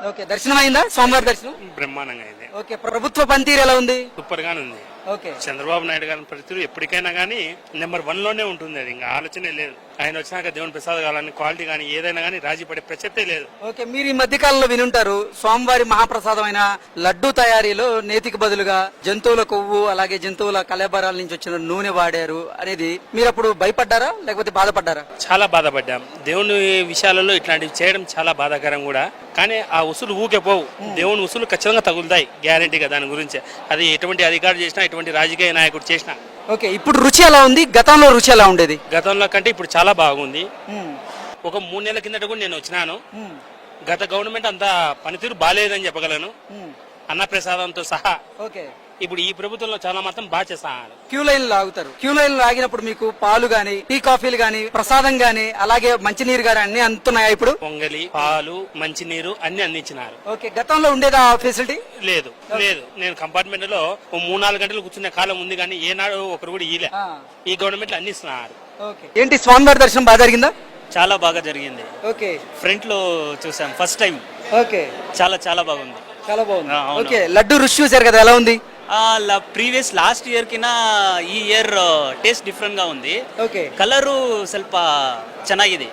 Okay, దర్శనం అయిందా? స్వామివారి దర్శనం బ్రహ్మాండంగా అయింది. ఓకే, ప్రభుత్వ పనితీరు ఎలా ఉంది? సూపర్ గానే ఉంది. ఓకే, చంద్రబాబు నాయుడు గారి పరిస్థితులు ఎప్పటికైనా గానీ నెంబర్ 1 లోనే ఉంటుంది. అది ఇంకా ఆలోచనే లేదు. ఆయన వచ్చినాక దేవుని ప్రసాద్ కావాలని క్వాలిటీ గానీ ఏదైనా గానీ రాజీ పడే ప్రసక్తే లేదు. ఓకే, మీరు ఈ మధ్య కాలంలో వినుంటారు స్వామివారి మహాప్రసాదమైన లడ్డూ తయారీలో నేతికి బదులుగా జంతువుల కొవ్వు అలాగే జంతువుల కళేబరాల నుంచి వచ్చిన నూనె వాడారు అనేది మీరు అప్పుడు భయపడ్డారా లేకపోతే బాధపడ్డారా? చాలా బాధపడ్డాం. దేవుని విషయాలలో ఇట్లాంటివి చేయడం చాలా బాధాకరం కూడా. కానీ ఆ ఉసులు ఊకే పోవు. దేవుని ఉసులు ఖచ్చితంగా తగులుతాయి గ్యారంటీగా. దాని గురించి అది ఎటువంటి అధికారి చేసినా ఎటువంటి రాజకీయ నాయకుడు చేసినా. ఓకే, ఇప్పుడు రుచి ఎలా ఉంది? గతంలో రుచి ఎలా ఉండేది? గతంలో కంటే ఇప్పుడు చాలా బాగుంది. ఒక 3 నెలల కిందట కూడా నేను వచ్చినాను. గత గవర్నమెంట్ అంతా పనితీరు బాగాలేదని చెప్పగలను, అన్నప్రసాదంతో సహా. ఓకే, ఇప్పుడు ఈ ప్రభుత్వంలో చాలా మాత్రం బాగా చేస్తారు. క్యూ లైన్ లాగుతారు. క్యూ లైన్ లాగినప్పుడు మీకు పాలు గాని టీ కాఫీలు గాని ప్రసాదం గాని అలాగే మంచినీరు గాని అన్ని అందుతున్నాయా ఇప్పుడు? పొంగలి, పాలు, మంచినీరు అన్ని అందించినారు. ఓకే, గతంలో ఉండేదా ఫెసిలిటీ? లేదు లేదు. నేను కంపార్ట్మెంట్ లో 3-4 గంటలు కూర్చునే కాలం ఉంది కానీ ఏనాడు ఒకరు కూడా ఇలే. ఈ గవర్నమెంట్ అన్ని ఇస్తున్నారు. ఏంటి స్వామివారి దర్శనం బాగా జరిగిందా? చాలా బాగా జరిగింది. ఓకే, ఫ్రంట్ లో చూసాం ఫస్ట్ టైం. ఓకే, చాలా చాలా బాగుంది. చాలా బాగుంది. ఓకే, లడ్డు రుచి చూసారు కదా, ఎలా ఉంది? ప్రీవియస్ లాస్ట్ ఇయర్ ಕಿನ ಈ ಇಯರ್ ಟೇಸ್ಟ್ ಡಿಫರೆಂಟ್ గా ఉంది. ఓకే, కలరు ಸ್ವಲ್ಪ ಚೆನ್ನಾಗಿದೆ.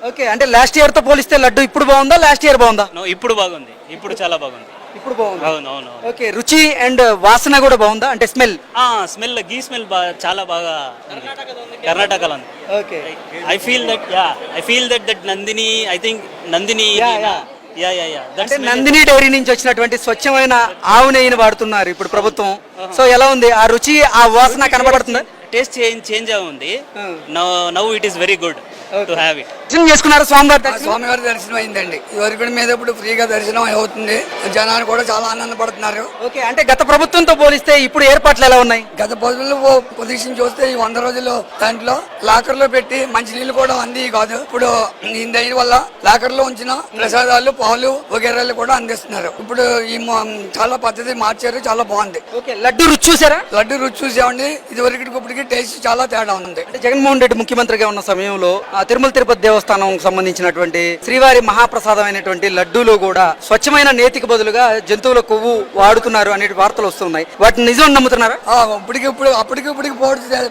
ఓకే, అంటే లాస్ట్ ఇయర్ తో పోలిస్తే లడ్డు ఇప్పుడు బాగుందా లాస్ట్ ఇయర్ బాగుందా? ఇప్పుడు బాగుంది. ఇప్పుడు చాలా బాగుంది. ఇప్పుడు బాగుంది. అవునవును. ఓకే, రుచి అండ్ వాసన కూడా బాగుందా? అంటే స్మెల్ స్మెల్ గీ స్మెల్ చాలా బాగా ఉంది. కర్ణాటకలో ఉంది. Okay, I feel that Nandini, I think Nandini. అంటే నందిని డైరీ నుంచి వచ్చినటువంటి స్వచ్ఛమైన ఆవు నెయ్యిని వాడుతున్నారు ఇప్పుడు ప్రభుత్వం. సో ఎలా ఉంది ఆ రుచి, ఆ వాసన కనబడుతుందా? టేస్ట్ చేంజ్ ఉంది. Now it is very good to have it. దర్శనం చేసుకున్నారు స్వామివారి? స్వామివారి దర్శనం అయిందండి. ఇవరకు మీద ఇప్పుడు ఫ్రీగా దర్శనం అవుతుంది. జనాలు కూడా చాలా ఆనందపడుతున్నారు. ఓకే, అంటే గత ప్రభుత్వంతో పోలిస్తే ఇప్పుడు ఏర్పాట్లు ఎలా ఉన్నాయి? గత రోజుల్లో పొజిషన్ చూస్తే ఈ 100 రోజుల్లో దాంట్లో లాకర్ లో పెట్టి మంచినీళ్ళు కూడా అంది కాదు. ఇప్పుడు దీని వల్ల లాకర్ లో ఉంచిన ప్రసాదాలు, పాలు వగేరాలు కూడా అందిస్తున్నారు. ఇప్పుడు ఈ చాలా పద్ధతి మార్చారు. చాలా బాగుంది. ఓకే, లడ్డు రుచి చూసారా? లడ్డు రుచి చూసామండి. ఇది వరకు ఇప్పటికి టేస్ట్ చాలా తేడా ఉంది. అంటే జగన్మోహన్ రెడ్డి ముఖ్యమంత్రిగా ఉన్న సమయంలో తిరుమల తిరుపతి దేవస్థానం సంబంధించినటువంటి శ్రీవారి మహాప్రసాదమైనటువంటి లడ్డూలో కూడా స్వచ్ఛమైన నేతికి బదులుగా జంతువుల కొవ్వు వాడుతున్నారు అనే వార్తలు వస్తున్నాయి. వాటిని నిజం నమ్ముతున్నారా? అప్పటికిప్పటికి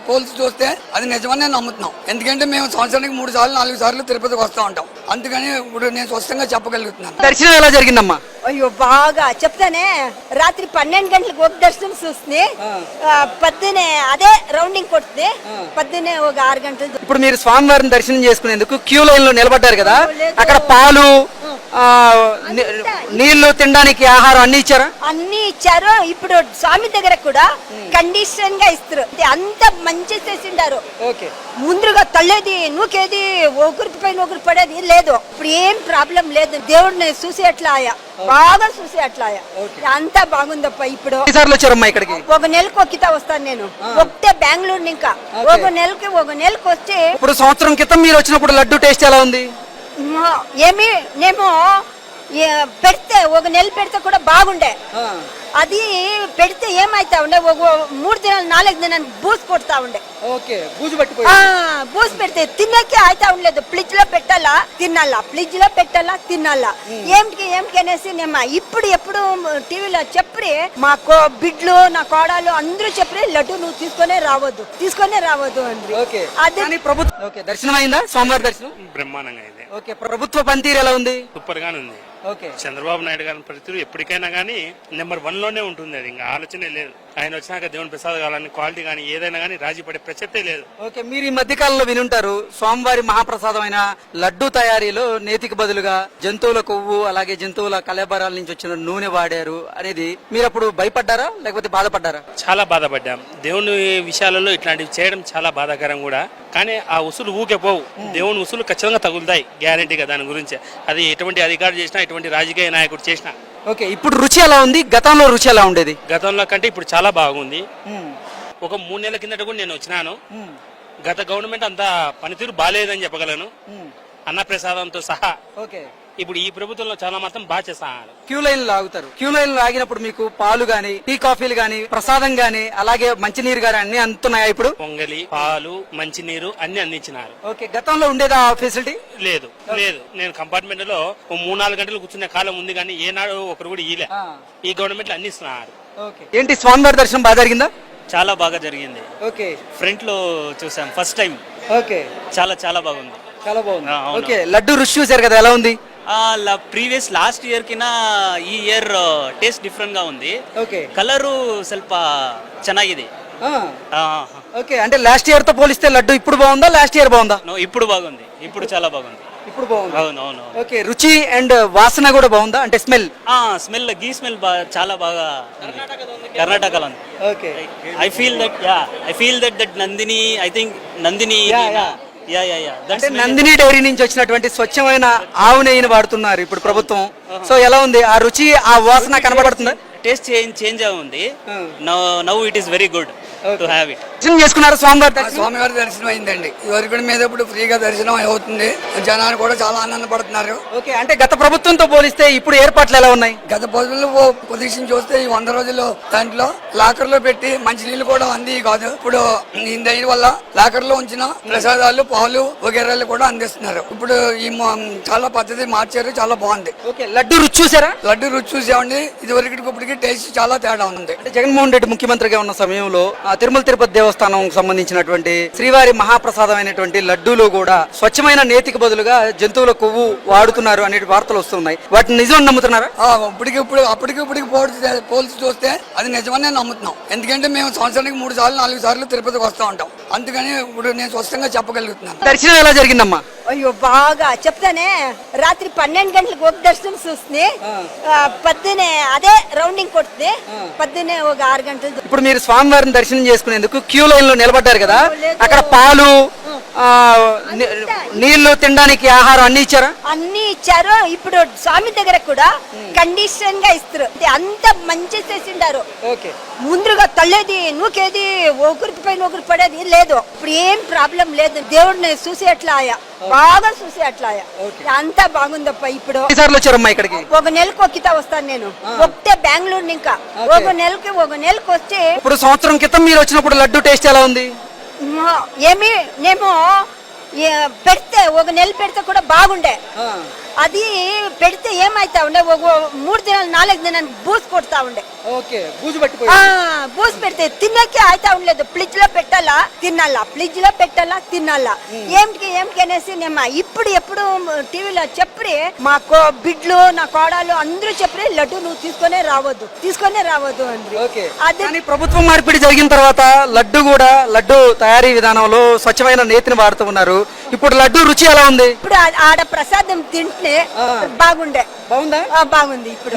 పోల్చి చూస్తే అది నిజమని నమ్ముతున్నాం. ఎందుకంటే మేము సంవత్సరానికి 3 సార్లు 4 సార్లు తిరుపతికి వస్తూ ఉంటాం. అందుకని ఇప్పుడు నేను స్పష్టంగా చెప్పగలుగుతున్నాను. దర్శనం ఎలా జరిగిందమ్మా? అయ్యో బాగా చెప్తానే. రాత్రి 12 గంటలకు ఒక దర్శనం చూస్తుంది. పొద్దునే అదే రౌండింగ్ కొడుతుంది. పొద్దునే ఒక 6 గంటలు. ఇప్పుడు మీరు స్వామివారిని దర్శనం చేసుకునేందుకు క్యూ లైన్ లో నిలబడ్డారు కదా, అక్కడ పాలు, నీళ్లు, తినడానికి ఆహారం అన్ని ఇచ్చారా? అన్ని ఇచ్చారు. ఇప్పుడు స్వామి దగ్గర కూడా కండిషన్ గా ఇస్తారు. అంత మంచి చేసిండారు. ముందుగా తల్లేది నూకేది ఒకరికి పైన ఒకరు పడేది లేదు. ఇప్పుడు ఏం ప్రాబ్లం లేదు. దేవుడిని చూసి అట్లా బాగా చూసి అట్లా అంతా బాగుందప్ప. ఇప్పుడు ఇక్కడికి ఒక నెలకు ఒక్కితా వస్తాను నేను. ఒకటే బెంగళూరు ఇంకా ఒక నెలకి వచ్చి. ఇప్పుడు సంవత్సరం క్రితం మీరు వచ్చినప్పుడు లడ్డు టేస్ట్ ఎలా ఉంది? ఏమి నేమో పెడితే ఒక నెల పెడితే కూడా బాగుండే. అది పెడితే ఏమైతా ఉండే, ఒక 3 దినాలు 4 దినాలు బూస్ కొడతా ఉండే. బూస్ పెడితే తిన్నకే అయితా ఉండలేదు. ఫ్రిడ్జ్ లో పెట్టాలా తినాలా, ఫ్రిడ్జ్ లో పెట్టాలా తినాలా. ఏమిటి అనేసి నేను ఇప్పుడు ఎప్పుడు టీవీలో చెప్పి మా బిడ్లు నా కోడలు అందరూ చెప్పి లడ్డు నువ్వు తీసుకొనే రావద్దు అండి. అది ప్రభుత్వం. దర్శనం అయిందా? స్వామివారి దర్శనం బ్రహ్మాండంగా అయింది. ఓకే, ప్రభుత్వ పనితీరు ఎలా ఉంది? సూపర్ గానే ఉంది. ఓకే, చంద్రబాబు నాయుడు గారి పరిస్థితులు ఎప్పటికైనా గానీ నెంబర్ 1 లోనే ఉంటుంది. అది ఇంకా ఆలోచనే లేదు. ఆయన వచ్చినాక దేవుని ప్రసాద్ కావాలని క్వాలిటీ గానీ ఏదైనా గానీ రాజీ పడే ప్రసక్తే లేదు. ఓకే, మీరు ఈ మధ్య కాలంలో వినుంటారు స్వామివారి మహాప్రసాదమైన లడ్డూ తయారీలో నేతికి బదులుగా జంతువుల కొవ్వు అలాగే జంతువుల కళేబరాల నుంచి వచ్చిన నూనె వాడారు అనేది మీరు అప్పుడు భయపడ్డారా లేకపోతే బాధపడ్డారా? చాలా బాధపడ్డాం. దేవుని విషయాలలో ఇట్లాంటివి చేయడం చాలా బాధాకరం కూడా. కానీ ఆ ఉసులు ఊకే పోవు. దేవుని ఉసులు ఖచ్చితంగా తగులుతాయి గ్యారంటీగా. దాని గురించి అది ఎటువంటి అధికారి చేసినా ఎటువంటి రాజకీయ నాయకుడు చేసినా. ఓకే, ఇప్పుడు రుచి ఎలా ఉంది? గతంలో రుచి ఎలా ఉండేది? గతంలో కంటే ఇప్పుడు చాలా బాగుంది. ఒక 3 నెలల కిందట కూడా నేను వచ్చినాను. గత గవర్నమెంట్ అంతా పనితీరు బాగాలేదని చెప్పగలను, అన్నప్రసాదంతో సహా. ఓకే, ఇప్పుడు ఈ ప్రభుత్వంలో చాలా మాత్రం బాగా చేస్తున్నారు. క్యూ లైన్ లాగుతారు. క్యూ లైన్ లాగినప్పుడు మీకు పాలు గాని, టీ కాఫీలు గాని, ప్రసాదం గాని, అలాగే మంచినీరు గాని అన్ని అందుతున్నాయా ఇప్పుడు? పొంగలి, పాలు, మంచినీరు అన్ని అందించినారు. ఓకే, గతంలో ఉండేదా ఆ ఫెసిలిటీ? లేదు లేదు, నేను కంపార్ట్మెంట్ లో 3-4 గంటలు కూర్చునే కాలం ఉంది, కానీ ఏనాడు ఒకరు కూడా ఈలే. ఈ గవర్నమెంట్ లో అన్ని ఇస్తున్నారు. ఓకే, ఏంటి స్వామివారి దర్శనం బాగా జరిగిందా? చాలా బాగా జరిగింది. ఓకే ఫ్రంట్ లో చూసాం ఫస్ట్ టైం. ఓకే, చాలా బాగుంది. చాలా బాగుంది. అవును. ఓకే, లడ్డు రుచి చూసారు కదా, ఎలా ఉంది? ప్రీవియస్ లాస్ట్ ఇయర్ ಕಿನ್ನ ಈ ಇಯರ್ ಟೇಸ್ಟ್ ಡಿಫ್ರೆಂಟ್ గా ఉంది. ఓకే, కలరు ಸ್ವಲ್ಪ ಚೆನ್ನಾಗಿದೆ. ఓకే, అంటే లాస్ట్ ఇయర్ తో పోలిస్తే లడ్డు ఇప్పుడు బాగుందా, లాస్ట్ ఇయర్ బాగుందా? ఇప్పుడు బాగుంది, ఇప్పుడు చాలా బాగుంది. ఇప్పుడు బాగుంది. అవును. ఓకే, రుచి అండ్ వాసన కూడా బాగుందా, అంటే స్మెల్? స్మెల్, గీ స్మెల్ చాలా బాగా కర్ణాటకలో ఉంది. Okay, I feel that Nandini, I think Nandini. అంటే నందిని డైరీ నుంచి వచ్చినటువంటి స్వచ్ఛమైన ఆవు నెయ్యిని వాడుతున్నారు ఇప్పుడు ప్రభుత్వం. సో ఎలా ఉంది ఆ రుచి, ఆ వాసన కనబడుతుందా? టేస్ట్ చేంజ్ ఉంది. Now it is very good to have it. దర్శనం చేసుకున్నారు స్వామివారి దర్శనం? స్వామివారి దర్శనం అయిందండి. ఇదివరకు మీద ఇప్పుడు ఫ్రీగా దర్శనం అవుతుంది. జనాలు కూడా చాలా ఆనందపడుతున్నారు. ఓకే, అంటే గత ప్రభుత్వంతో పోలిస్తే ఇప్పుడు ఏర్పాట్లు ఎలా ఉన్నాయి? గత రోజుల్లో పొజిషన్ చూస్తే ఈ 100 రోజుల్లో దాంట్లో లాకర్ లో పెట్టి మంచినీళ్ళు కూడా అంది కాదు. ఇప్పుడు దీని వల్ల లాకర్ లో ఉంచిన ప్రసాదాలు, పాలు వగేరాలు కూడా అందిస్తున్నారు. ఇప్పుడు ఈ చాలా పద్ధతి మార్చారు, చాలా బాగుంది. ఓకే, లడ్డు రుచి చూసారా? లడ్డు రుచి చూసామండి. ఇదివరకు ఇప్పటికి టేస్ట్ చాలా తేడా ఉంది. అంటే జగన్మోహన్ రెడ్డి ముఖ్యమంత్రిగా ఉన్న సమయంలో ఆ తిరుమల తిరుపతి దేవస్థానం సంబంధించినటువంటి శ్రీవారి మహాప్రసాదం అయినటువంటి లడ్డూలో కూడా స్వచ్ఛమైన నేతికి బదులుగా జంతువుల కొవ్వు వాడుతున్నారు అనే వార్తలు వస్తున్నాయి. వాటిని నిజం నమ్ముతున్నారా? అప్పటికిప్పటికి పోల్చి చూస్తే అది నిజమని నమ్ముతున్నాం. ఎందుకంటే మేము సంవత్సరానికి 3 సార్లు 4 సార్లు తిరుపతికి వస్తూ ఉంటాం. అందుకని ఇప్పుడు నేను స్పష్టంగా చెప్పగలుగుతున్నాను. దర్శనం ఎలా జరిగిందమ్మా? అయ్యో బాగా చెప్తానే. రాత్రి 12 గంటలకు ఒక దర్శనం చూస్తుంది, పొద్దునే అదే రౌండింగ్ కొడుతుంది, పొద్దునే ఒక 6 గంటలు. ఇప్పుడు మీరు స్వామివారిని దర్శనం చేసుకునేందుకు క్యూ లైన్ లో నిలబడ్డారు కదా, అక్కడ పాలు, నీళ్లు, తినడానికి ఆహారం అన్ని ఇచ్చారా? అన్ని ఇచ్చారు. ఇప్పుడు స్వామి దగ్గర కూడా కండిషన్ గా ఇస్తారు. అంత మంచి చేసిండారు. ఓకే, ముందుగా తల్లేది నూకేది ఒకరికి పైన ఒకరు పడేది లేదు. ఇప్పుడు ఏం ప్రాబ్లం లేదు. దేవుడిని చూసి అట్లా ఆయా, బాగా చూసి అట్లా ఆయా, అంతా బాగుందప్ప. ఇప్పుడు ఎన్నిసార్లు వచ్చారమ్మా ఇక్కడికి? ఒక నెలకు ఒక్కితా వస్తాను నేను. ఒకటే బెంగళూరు ఇంకా ఒక నెలకు వచ్చి. ఇప్పుడు సంవత్సరం క్రితం మీరు వచ్చినప్పుడు లడ్డు టేస్ట్ ఎలా ఉంది? ఏమి నేమో పెడితే ఒక నెల పెడితే కూడా బాగుండే. అది పెడితే ఏమైతా ఉండే, ఒక 3 దినాలు 4 దినాలు బూస్ కొడతా ఉండే. ఓకే, బూజు పట్టిపోయి బూస్ పెడితే తినకే అయితా ఉండలేదు. ఫ్రిడ్జ్ లో పెట్టాలా తినాలా, ఫ్రిడ్జ్ లో పెట్టాలా తినాలా, ఏమిటి అనేసి నేను ఇప్పుడు ఎప్పుడు టీవీలో చెప్పి మా బిడ్లు, నా కోడలు అందరూ చెప్పి లడ్డు నువ్వు తీసుకొనే రావద్దు అండి. అదే ప్రభుత్వం మార్పిడి జరిగిన తర్వాత లడ్డు తయారీ విధానంలో స్వచ్ఛమైన నేతిని వాడుతూ ఉన్నారు. ఇప్పుడు లడ్డు రుచి ఎలా ఉంది? ఇప్పుడు ఆడ ప్రసాదం తింటే బాగుండే. బాగుందా? బాగుంది. ఇప్పుడు